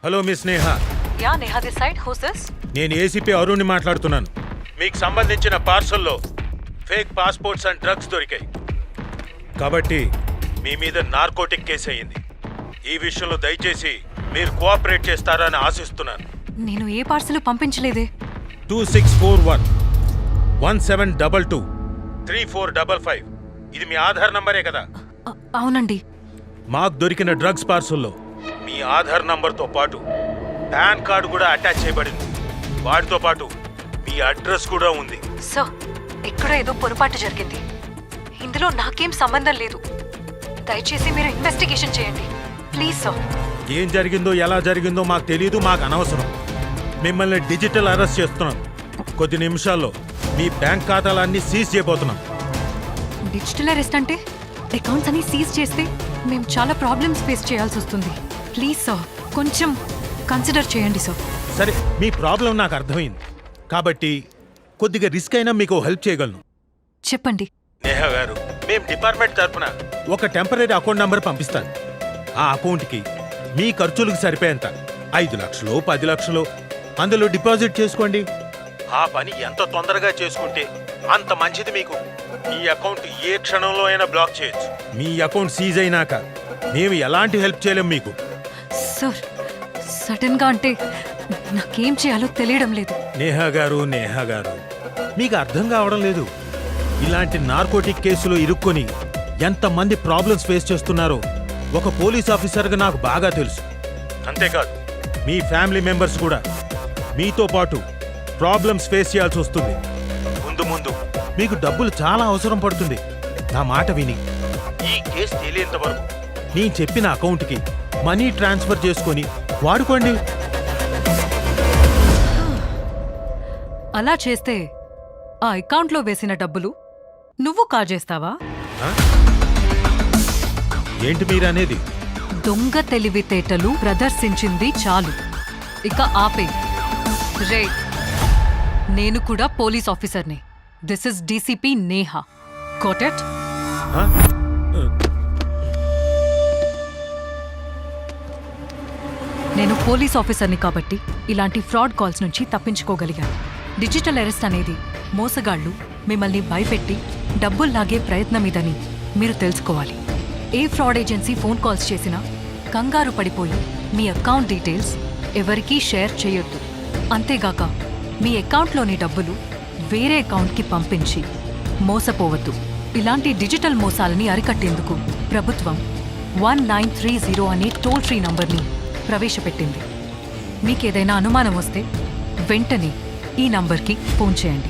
Hello miss Neha. Yeah Neha this side. Who's this? నేను ACP అరుణ్ని మాట్లాడుతున్నాను. మీకు సంబంధించిన పార్సల్లో ఫేక్ పాస్పోర్ట్స్ అండ్ డ్రగ్స్ దొరికాయి. కాబట్టి మీ మీద నార్కోటిక్ కేసు అయ్యింది. ఈ విషయంలో దయచేసి మీరు కోఆపరేట్ చేస్తారని ఆశిస్తున్నాను. నేను ఏ పార్సల్ పంపించలేదే. 2641 1722 3455 ఇది మీ ఆధార్ నంబరే కదా? అవునండి. మాకు దొరికిన డ్రగ్స్ పార్సల్లో మీ ఆధార్ నంబర్తో పాటు పాన్ కార్డు కూడా అటాచ్ చేయబడింది. వాటితో పాటు మీ అడ్రస్ కూడా ఉంది. సార్, ఎక్కడ ఏదో పొరపాటు జరిగింది. ఇందులో నాకేం సంబంధం లేదు. దయచేసి మీరు ఇన్వెస్టిగేషన్ చేయండి ప్లీజ్ సార్. ఏం జరిగిందో ఎలా జరిగిందో మాకు తెలియదు, మాకు అనవసరం. మిమ్మల్ని డిజిటల్ అరెస్ట్ చేస్తున్నాం. కొద్ది నిమిషాల్లో మీ బ్యాంక్ ఖాతాలన్నీ సీజ్ చేయబోతున్నాం. డిజిటల్ అరెస్ట్ అంటే అకౌంట్స్ అన్ని సీజ్ చేస్తే మేము చాలా ప్రాబ్లమ్స్ ఫేస్ చేయాల్సి వస్తుంది. ప్లీజ్ సార్, కొంచెం కన్సిడర్ చేయండి సార్. సరే, మీ ప్రాబ్లం నాకు అర్థమైంది కాబట్టి కొద్దిగా రిస్క్ అయినా మీకు హెల్ప్ చేయగలను. చెప్పండి. నేహా గారు, మేము డిపార్ట్మెంట్ తరఫున ఒక టెంపరీ అకౌంట్ నంబర్ పంపిస్తాను. ఆ అకౌంట్కి మీ ఖర్చులకు సరిపోయేంత 5 లక్షలు 10 లక్షలు అందులో డిపాజిట్ చేసుకోండి. ఆ పని ఎంత తొందరగా చేసుకుంటే అంత మంచిది మీకు. మీ అకౌంట్ ఏ క్షణంలో అయినా బ్లాక్ చేయొచ్చు. మీ అకౌంట్ సీజ్ అయినాక మేము ఎలాంటి హెల్ప్ చేయలేం మీకు. సార్, సడన్ గా అంటే నాకేం చేయాలో తెలియడం లేదు. నేహా గారు, మీకు అర్థం కావడం లేదు. ఇలాంటి నార్కోటిక్ కేసులో ఇరుక్కొని ఎంతమంది ప్రాబ్లమ్స్ ఫేస్ చేస్తున్నారో ఒక పోలీస్ ఆఫీసర్గా నాకు బాగా తెలుసు. అంతేకాదు, మీ ఫ్యామిలీ మెంబర్స్ కూడా మీతో పాటు ప్రాబ్లమ్స్ ఫేస్ చేయాల్సి వస్తుంది. ముందు మీకు డబ్బులు చాలా అవసరం పడుతుంది. నా మాట విని ఈ కేసు తేలేంత వరకు నేను చెప్పిన అకౌంట్కి మనీ ట్రాన్స్ఫర్ చేసుకొని వాడుకోండి. అలా చేస్తే ఆ అకౌంట్లో వేసిన డబ్బులు నువ్వు కాజేస్తావా? ఏంటి మీరనేది? దొంగ తెలివితేటలు ప్రదర్శించింది చాలు, ఇక ఆపే. రే, నేను కూడా పోలీస్ ఆఫీసర్ని. This is DCP Neha. Got it? నేను పోలీస్ ఆఫీసర్ని కాబట్టి ఇలాంటి ఫ్రాడ్ కాల్స్ నుంచి తప్పించుకోగలిగాను. డిజిటల్ అరెస్ట్ అనేది మోసగాళ్లు మిమ్మల్ని భయపెట్టి డబ్బుల్లాగే ప్రయత్నమిదని మీరు తెలుసుకోవాలి. ఏ ఫ్రాడ్ ఏజెన్సీ ఫోన్ కాల్స్ చేసినా కంగారు పడిపోయి మీ అకౌంట్ డీటెయిల్స్ ఎవరికీ షేర్ చేయొద్దు. అంతేగాక మీ అకౌంట్లోని డబ్బులు వేరే అకౌంట్కి పంపించి మోసపోవద్దు. ఇలాంటి డిజిటల్ మోసాలని అరికట్టేందుకు ప్రభుత్వం 1930 అనే టోల్ ఫ్రీ నంబర్ని ప్రవేశపెట్టింది. మీకేదైనా అనుమానం వస్తే వెంటనే ఈ నంబర్కి ఫోన్ చేయండి.